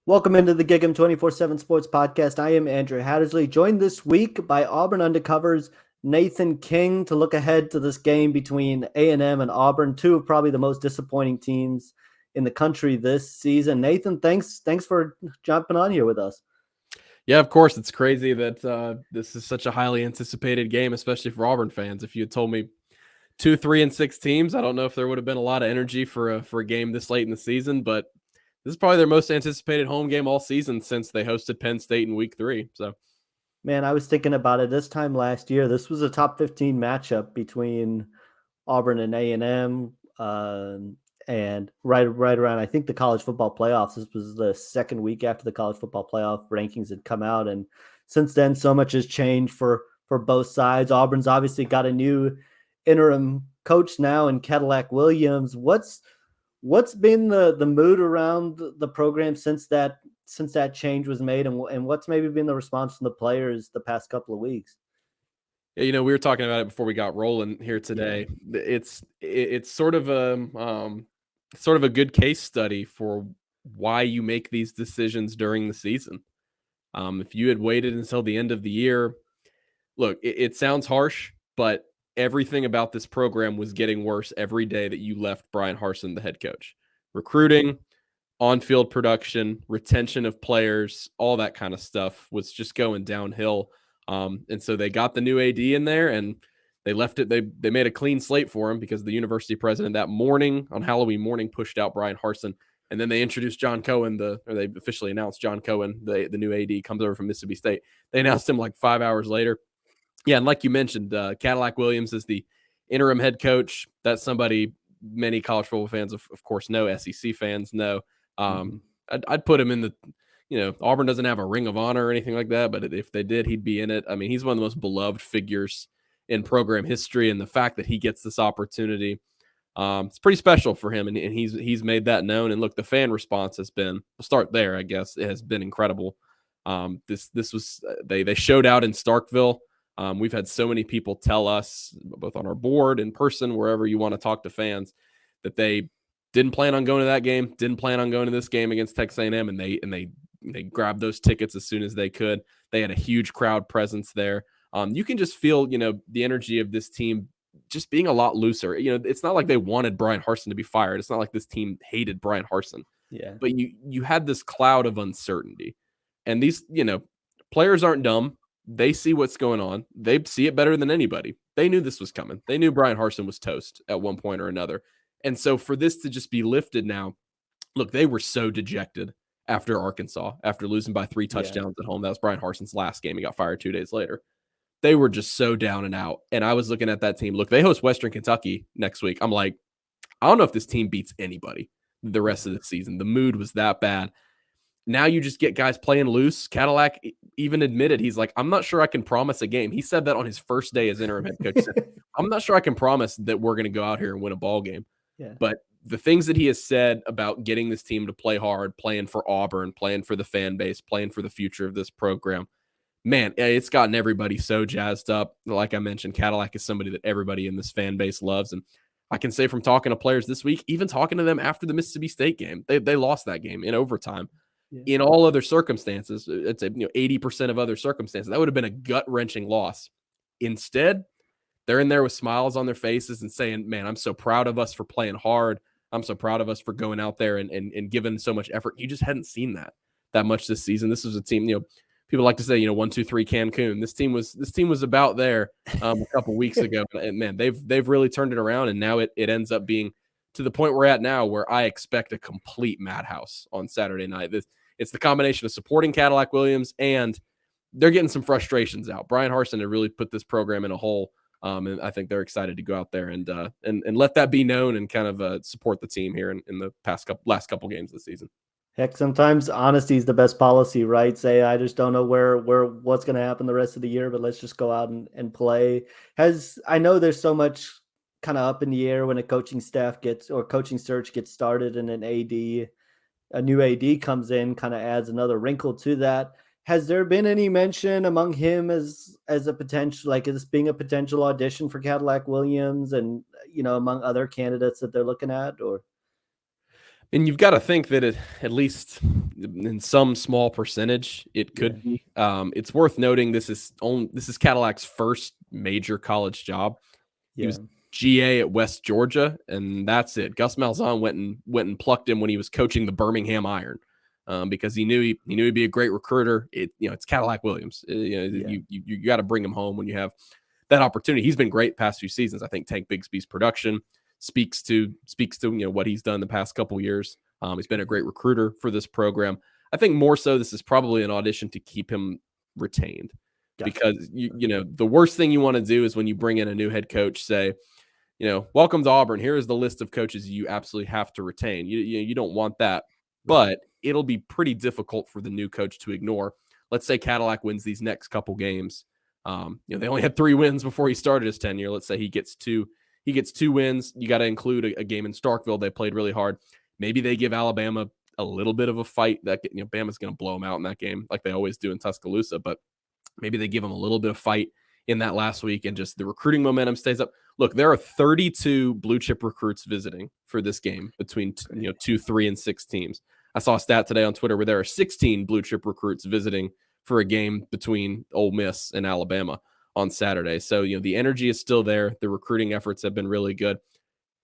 Welcome into the Gig'em 24/7 Sports Podcast. I am Andrew Hattersley, joined this week by Auburn Undercover's Nathan King to look ahead to this game between A&M and Auburn, two of probably the most disappointing teams in the country this season. Nathan, thanks for jumping on here with us. Yeah, of course. It's crazy that this is such a highly anticipated game, especially for Auburn fans. If you had told me 2, 3, and 6 teams, I don't know if there would have been a lot of energy for a game this late in the season, but this is probably their most anticipated home game all season since they hosted Penn State in week 3. So, Man, I was thinking about it this time last year. This was a top 15 matchup between Auburn and A&M. And right around, I think, the college football playoffs. This was the second week after the college football playoff rankings had come out, and since then, so much has changed for both sides. Auburn's obviously got a new interim coach now in Cadillac Williams. What's been the mood around the program since that change was made, and what's maybe been the response from the players the past couple of weeks? yeah, we were talking about it before we got rolling here today. Yeah. It's sort of a good case study for why you make these decisions during the season. If you had waited until the end of the year, look, it sounds harsh, but everything about this program was getting worse every day that you left Brian Harsin, the head coach. Recruiting, on-field production, retention of players, all that kind of stuff was just going downhill. And so they got the new AD in there and they left it. They made a clean slate for him because the university president that morning on Halloween morning pushed out Brian Harsin. And then they introduced John Cohen, they officially announced John Cohen, the new AD, comes over from Mississippi State. They announced him like 5 hours later. Yeah, and like you mentioned, Cadillac Williams is the interim head coach. That's somebody many college football fans, of course, know. SEC fans know. I'd put him in the, Auburn doesn't have a ring of honor or anything like that, but if they did, he'd be in it. I mean, he's one of the most beloved figures in program history, and the fact that he gets this opportunity, it's pretty special for him, and he's made that known. And look, the fan response has been, we'll start there, I guess. It has been incredible. This was they showed out in Starkville. We've had so many people tell us, both on our board, in person, wherever you want to talk to fans, that they didn't plan on going to that game, didn't plan on going to this game against Texas A&M, and they grabbed those tickets as soon as they could. They had a huge crowd presence there. You can just feel, the energy of this team just being a lot looser. It's not like they wanted Brian Harsin to be fired. It's not like this team hated Brian Harsin. Yeah. But you had this cloud of uncertainty. And these, players aren't dumb. They see what's going on. They see it better than anybody. They knew this was coming. They knew Brian Harsin was toast at one point or another. And so for this to just be lifted now, look, they were so dejected after Arkansas, after losing by 3 touchdowns at home. That was Brian Harsin's last game. He got fired 2 days later. They were just so down and out. And I was looking at that team. Look, they host Western Kentucky next week. I'm like, I don't know if this team beats anybody the rest of the season. The mood was that bad. Now you just get guys playing loose. Cadillac even admitted, he's like, I'm not sure I can promise a game. He said that on his first day as interim head coach. Said, I'm not sure I can promise that we're going to go out here and win a ball game. Yeah. But the things that he has said about getting this team to play hard, playing for Auburn, playing for the fan base, playing for the future of this program, man, it's gotten everybody so jazzed up. Like I mentioned, Cadillac is somebody that everybody in this fan base loves. And I can say from talking to players this week, even talking to them after the Mississippi State game, they lost that game in overtime. In all other circumstances, it's 80% of other circumstances, that would have been a gut-wrenching loss. Instead, they're in there with smiles on their faces and saying, man, I'm so proud of us for playing hard. I'm so proud of us for going out there and giving so much effort. You just hadn't seen that much this season. This was a team, people like to say, 1, 2, 3 Cancun. This team was about there a couple weeks ago. And man, they've really turned it around, and now it ends up being to the point we're at now where I expect a complete madhouse on Saturday night. It's the combination of supporting Cadillac Williams, and they're getting some frustrations out. Brian Harsin had really put this program in a hole, and I think they're excited to go out there and let that be known and kind of support the team here in the last couple games of the season. Heck, sometimes honesty is the best policy, right? Say, I just don't know what's going to happen the rest of the year, but let's just go out and play. I know there's so much kind of up in the air when a coaching search gets started, and a new AD comes in, kind of adds another wrinkle to that. Has there been any mention among him as a potential, like as being a potential audition for Cadillac Williams, and among other candidates that they're looking at? Or and you've got to think that at least in some small percentage, it could be. It's worth noting this is Cadillac's first major college job. He was GA at West Georgia, and that's it. Gus Malzahn went and plucked him when he was coaching the Birmingham Iron, because he knew he'd be a great recruiter. It's Cadillac Williams. You got to bring him home when you have that opportunity. He's been great past few seasons. I think Tank Bigsby's production speaks to what he's done the past couple years. He's been a great recruiter for this program. I think more so this is probably an audition to keep him retained. Gotcha. Because the worst thing you want to do is when you bring in a new head coach, say, welcome to Auburn. Here is the list of coaches you absolutely have to retain. You don't want that, but it'll be pretty difficult for the new coach to ignore. Let's say Cadillac wins these next couple games. They only had 3 wins before he started his tenure. Let's say he gets 2 wins. You got to include a game in Starkville. They played really hard. Maybe they give Alabama a little bit of a fight. That Bama's going to blow them out in that game like they always do in Tuscaloosa, but maybe they give them a little bit of fight in that last week and just the recruiting momentum stays up. Look, there are 32 blue chip recruits visiting for this game between 2, 3, and 6 teams. I saw a stat today on Twitter where there are 16 blue chip recruits visiting for a game between Ole Miss and Alabama on Saturday. So, the energy is still there. The recruiting efforts have been really good.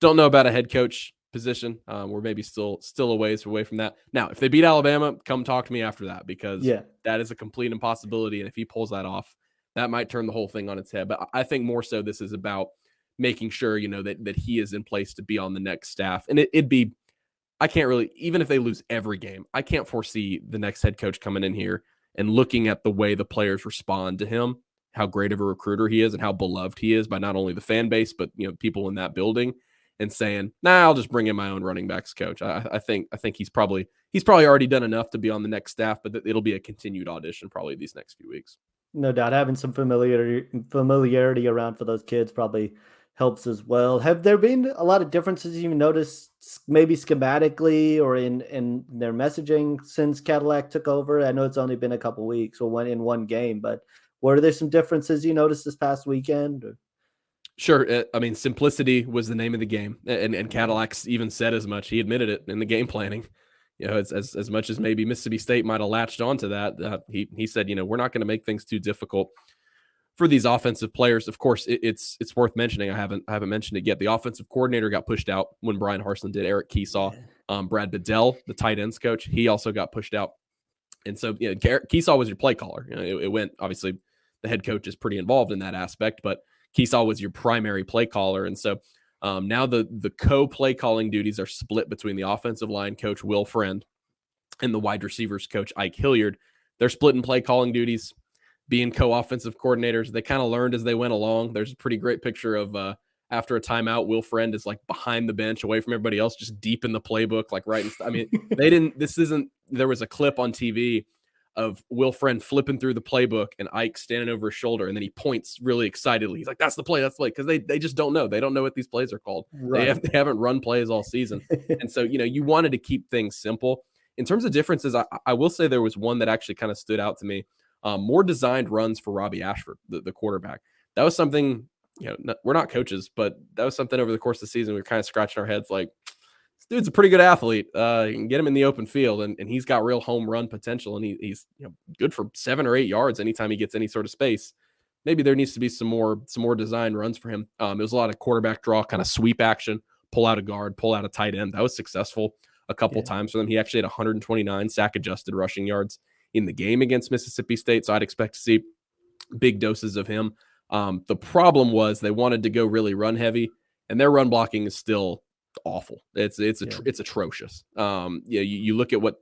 Don't know about a head coach position. We're maybe still a ways away from that. Now, if they beat Alabama, come talk to me after that, because that is a complete impossibility. And if he pulls that off, that might turn the whole thing on its head. But I think more so this is about making sure, that he is in place to be on the next staff. And I can't really, even if they lose every game, I can't foresee the next head coach coming in here and looking at the way the players respond to him, how great of a recruiter he is and how beloved he is by not only the fan base, but, people in that building, and saying, I'll just bring in my own running backs coach. I think he's probably already done enough to be on the next staff, but it'll be a continued audition probably these next few weeks. No doubt, having some familiarity around for those kids probably helps as well. Have there been a lot of differences you've noticed, maybe schematically or in their messaging since Cadillac took over? I know it's only been a couple weeks or one game, but were there some differences you noticed this past weekend? Sure. Simplicity was the name of the game, and Cadillac's even said as much. He admitted it in the game planning. As much as maybe Mississippi State might have latched onto that, he said, we're not going to make things too difficult for these offensive players. Of course, it's worth mentioning. I haven't mentioned it yet. The offensive coordinator got pushed out when Brian Harsin did. Eric Keesaw, Brad Bedell, the tight ends coach, he also got pushed out. And so, Keesaw was your play caller. It went, obviously, the head coach is pretty involved in that aspect, but Keesaw was your primary play caller. And so now the co-play calling duties are split between the offensive line coach, Will Friend, and the wide receivers coach, Ike Hilliard. They're splitting play calling duties, being co-offensive coordinators. They kind of learned as they went along. There's a pretty great picture of after a timeout, Will Friend is like behind the bench, away from everybody else, just deep in the playbook, like right. There was a clip on TV of Will Friend flipping through the playbook and Ike standing over his shoulder, and then he points really excitedly. He's like, that's the play, because they just don't know. They don't know what these plays are called. Right. They haven't run plays all season. And so, you wanted to keep things simple. In terms of differences, I will say there was one that actually kind of stood out to me. More designed runs for Robbie Ashford, the quarterback. That was something, we're not coaches, but that was something over the course of the season we were kind of scratching our heads like, this dude's a pretty good athlete. You can get him in the open field, and he's got real home run potential, and he's good for 7 or 8 yards anytime he gets any sort of space. Maybe there needs to be some more design runs for him. It was a lot of quarterback draw, kind of sweep action, pull out a guard, pull out a tight end. That was successful a couple times for them. He actually had 129 sack-adjusted rushing yards in the game against Mississippi State, so I'd expect to see big doses of him. The problem was they wanted to go really run heavy, and their run blocking is still awful. It's atrocious. You look at what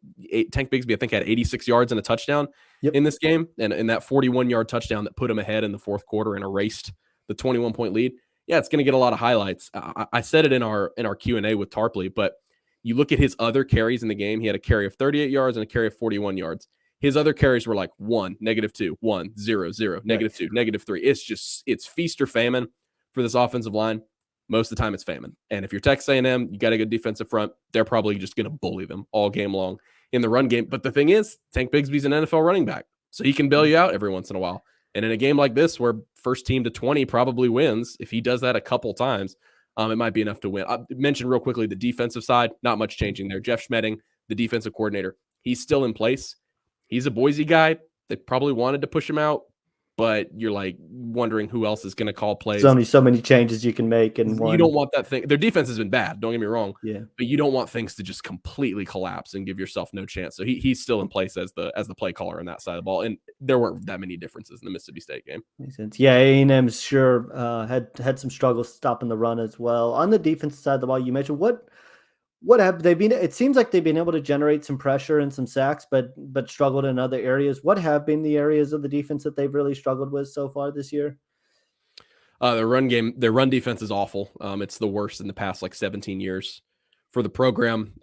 Tank Bigsby, I think, had 86 yards and a touchdown in this game, and in that 41-yard touchdown that put him ahead in the fourth quarter and erased the 21-point lead. Yeah, it's going to get a lot of highlights. I said it in our Q&A with Tarpley, but you look at his other carries in the game. He had a carry of 38 yards and a carry of 41 yards. His other carries were like 1, -2, 1, 0, 0, -2, -3. It's feast or famine for this offensive line. Most of the time it's famine. And if you're Texas A&M, you got a good defensive front, they're probably just going to bully them all game long in the run game. But the thing is, Tank Bigsby's an NFL running back, so he can bail you out every once in a while. And in a game like this where first team to 20 probably wins, if he does that a couple times, it might be enough to win. I mentioned real quickly the defensive side, not much changing there. Jeff Schmedding, the defensive coordinator, He's still in place. He's a Boise guy. They probably wanted to push him out, but you're like wondering who else is going to call There's plays. only so many changes you can make in You don't one. want that thing. Their defense has been bad. Don't get me wrong. Yeah. But you don't want things to just completely collapse and give yourself no chance. So he's still in place as the play caller on that side of the ball. And there weren't that many differences in the Mississippi State game. Makes sense. Yeah, A&M sure had some struggles stopping the run as well. On the defensive side of the ball, you mentioned what have they been? It seems like they've been able to generate some pressure and some sacks, but struggled in other areas. What have been the areas of the defense that they've really struggled with so far this year? Their run defense is awful. It's the worst in the past 17 years for the program.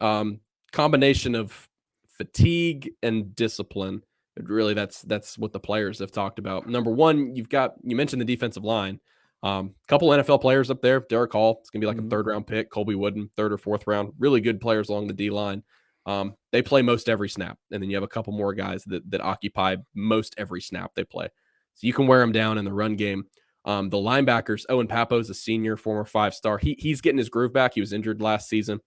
Combination of fatigue and discipline. Really, that's what the players have talked about. Number one, you mentioned the defensive line. Couple NFL players up there. Derek Hall, it's gonna be like a 3rd round pick. Colby Wooden, 3rd or 4th round. Really good players along the D line. They play most every snap, and then you have a couple more guys that occupy most every snap they play. So you can wear them down in the run game. The linebackers, Owen Papo's a senior, former 5-star. He's getting his groove back. He was injured last season.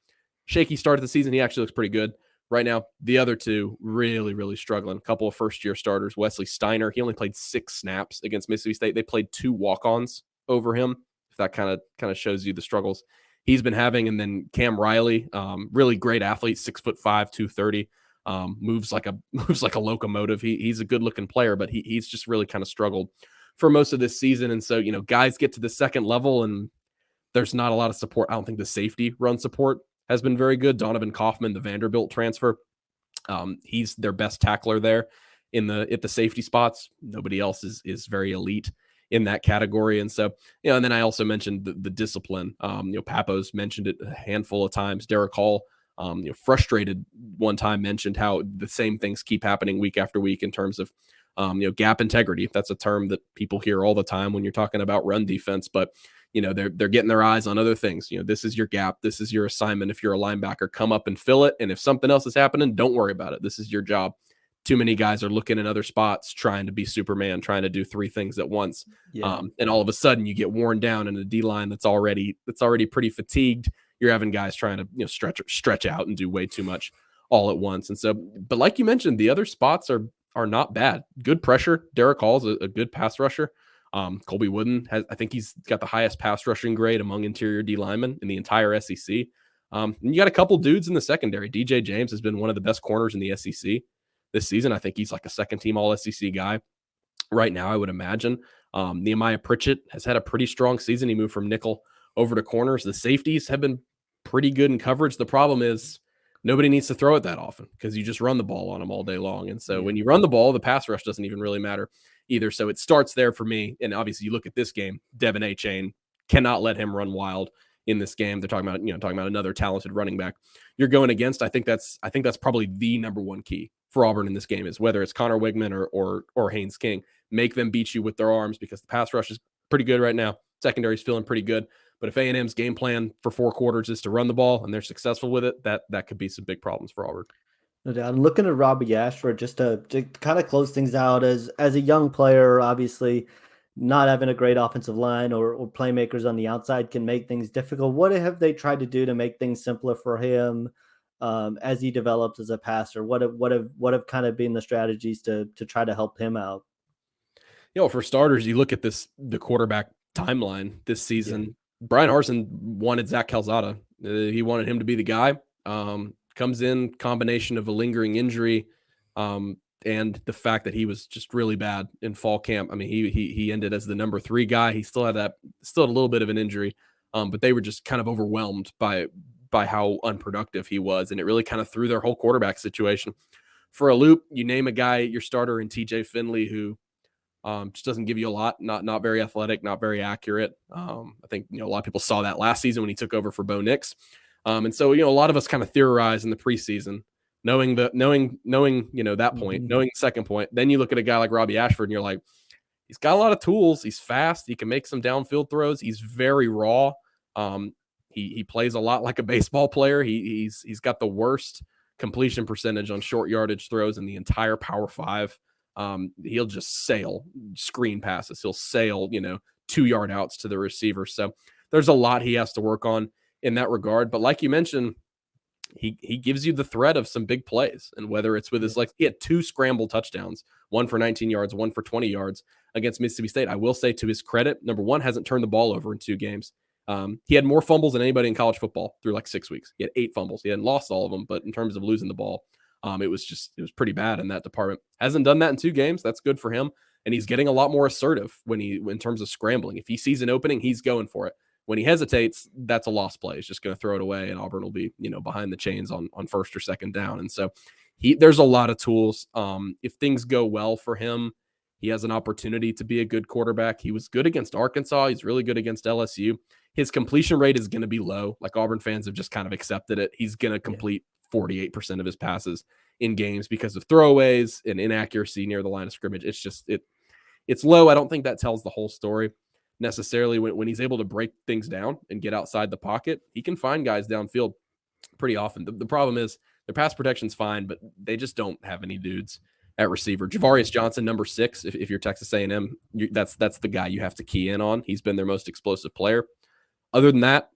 Shaky start of the season. He actually looks pretty good right now. The other two really, really struggling. A couple of first-year starters. Wesley Steiner, he only played 6 snaps against Mississippi State. They played 2 walk-ons over him. If that kind of shows you the struggles he's been having. And then Cam Riley, really great athlete, 6'5", 230. Moves like a locomotive. He's a good-looking player, but he's just really kind of struggled for most of this season. And so, guys get to the second level and there's not a lot of support. I don't think the safety run support has been very good. Donovan Kaufman, the Vanderbilt transfer, he's their best tackler there at the safety spots. Nobody else is very elite in that category. And so, and then I also mentioned the discipline. Papo's mentioned it a handful of times. Derek Hall, frustrated one time, mentioned how the same things keep happening week after week in terms of gap integrity. That's a term that people hear all the time when you're talking about run defense, but they're getting their eyes on other things. This is your gap. This is your assignment. If you're a linebacker, come up and fill it. And if something else is happening, don't worry about it. This is your job. Too many guys are looking in other spots, trying to be Superman, trying to do 3 things at once. Yeah. And all of a sudden you get worn down in a D line that's already pretty fatigued. You're having guys trying to, stretch out and do way too much all at once. And so, but like you mentioned, the other spots are not bad. Good pressure. Derek Hall's a good pass rusher. Colby Wooden I think he's got the highest pass rushing grade among interior D linemen in the entire SEC. And you got a couple dudes in the secondary. DJ James has been one of the best corners in the SEC this season. I think he's like a 2nd-team all SEC guy right now, I would imagine. Nehemiah Pritchett has had a pretty strong season. He moved from nickel over to corners. The safeties have been pretty good in coverage. The problem is nobody needs to throw it that often because you just run the ball on them all day long. And so when you run the ball, the pass rush doesn't even really matter either. So it starts there for me. And obviously you look at this game, Devin A-Chain, cannot let him run wild in this game. They're talking about another talented running back you're going against. I think that's probably the number one key for Auburn in this game is whether it's Connor Wigman or Haynes King, make them beat you with their arms because the pass rush is pretty good right now. Secondary's feeling pretty good. But if A&M's game plan for 4 quarters is to run the ball and they're successful with it, that could be some big problems for Auburn. No doubt. I'm looking at Robbie Ashford just to kind of close things out as a young player, obviously not having a great offensive line or playmakers on the outside can make things difficult. What have they tried to do to make things simpler for him as he develops as a passer? What have kind of been the strategies to try to help him out? For starters, you look at the quarterback timeline this season. Yeah. Brian Harsin wanted Zach Calzada. He wanted him to be the guy. Comes in combination of a lingering injury and the fact that he was just really bad in fall camp. I mean, he ended as the number 3 guy. He still had a little bit of an injury, but they were just kind of overwhelmed by how unproductive he was, and it really kind of threw their whole quarterback situation for a loop. You name a guy, your starter in TJ Finley, who just doesn't give you a lot, not very athletic, not very accurate. I think, a lot of people saw that last season when he took over for Bo Nix. And so, a lot of us kind of theorize in the preseason, knowing that point, knowing the second point, then you look at a guy like Robbie Ashford and you're like, he's got a lot of tools. He's fast. He can make some downfield throws. He's very raw. He plays a lot like a baseball player. He's got the worst completion percentage on short yardage throws in the entire Power 5. He'll just sail screen passes. He'll sail, 2-yard outs to the receiver. So there's a lot he has to work on in that regard. But like you mentioned, he gives you the threat of some big plays. And whether it's with his legs, he had 2 scramble touchdowns, one for 19 yards, one for 20 yards against Mississippi State. I will say, to his credit, number one, hasn't turned the ball over in 2 games. He had more fumbles than anybody in college football through like 6 weeks. He had 8 fumbles. He hadn't lost all of them, but in terms of losing the ball, it was pretty bad in that department. Hasn't done that in 2 games. That's good for him. And he's getting a lot more assertive in terms of scrambling. If he sees an opening, he's going for it. When he hesitates, that's a lost play. He's just going to throw it away, and Auburn will be, behind the chains on first or second down. And so there's a lot of tools. If things go well for him, he has an opportunity to be a good quarterback. He was good against Arkansas. He's really good against LSU. His completion rate is going to be low. Like, Auburn fans have just kind of accepted it. He's going to complete 48% of his passes in games because of throwaways and inaccuracy near the line of scrimmage. It's low. I don't think that tells the whole story necessarily. When he's able to break things down and get outside the pocket, he can find guys downfield pretty often. The problem is their pass protection's fine, but they just don't have any dudes at receiver. Javarius Johnson, number 6, if you're Texas A&M, that's the guy you have to key in on. He's been their most explosive player. Other than that,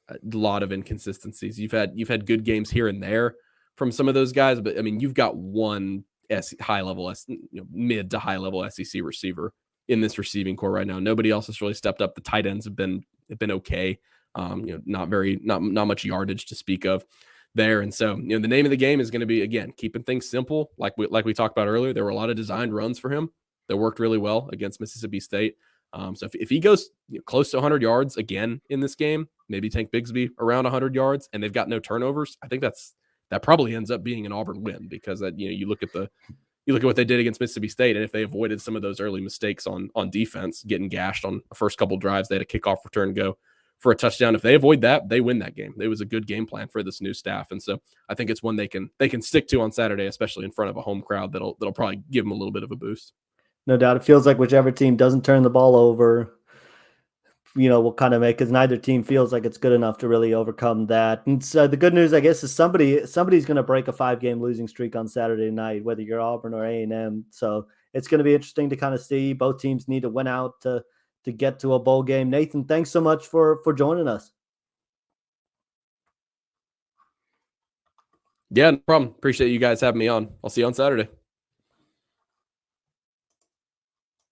a lot of inconsistencies. You've had good games here and there from some of those guys, but I mean, you've got one mid to high level SEC receiver in this receiving core right now. Nobody else has really stepped up. The tight ends have been okay. Not much yardage to speak of there. And so, the name of the game is going to be, again, keeping things simple. Like we talked about earlier, there were a lot of designed runs for him that worked really well against Mississippi State. So if he goes close to 100 yards again in this game, maybe Tank Bigsby around 100 yards, and they've got no turnovers, I think that probably ends up being an Auburn win, because you look at what they did against Mississippi State, and if they avoided some of those early mistakes on defense, getting gashed on the first couple drives, they had a kickoff return go for a touchdown. If they avoid that, they win that game. It was a good game plan for this new staff, and so I think it's one they can stick to on Saturday, especially in front of a home crowd that'll probably give them a little bit of a boost. No doubt. It feels like whichever team doesn't turn the ball over, will kind of make, because neither team feels like it's good enough to really overcome that. And so the good news, I guess, is somebody's going to break a 5-game losing streak on Saturday night, whether you're Auburn or A&M. So it's going to be interesting to kind of see. Both teams need to win out to get to a bowl game. Nathan, thanks so much for joining us. Yeah, no problem. Appreciate you guys having me on. I'll see you on Saturday.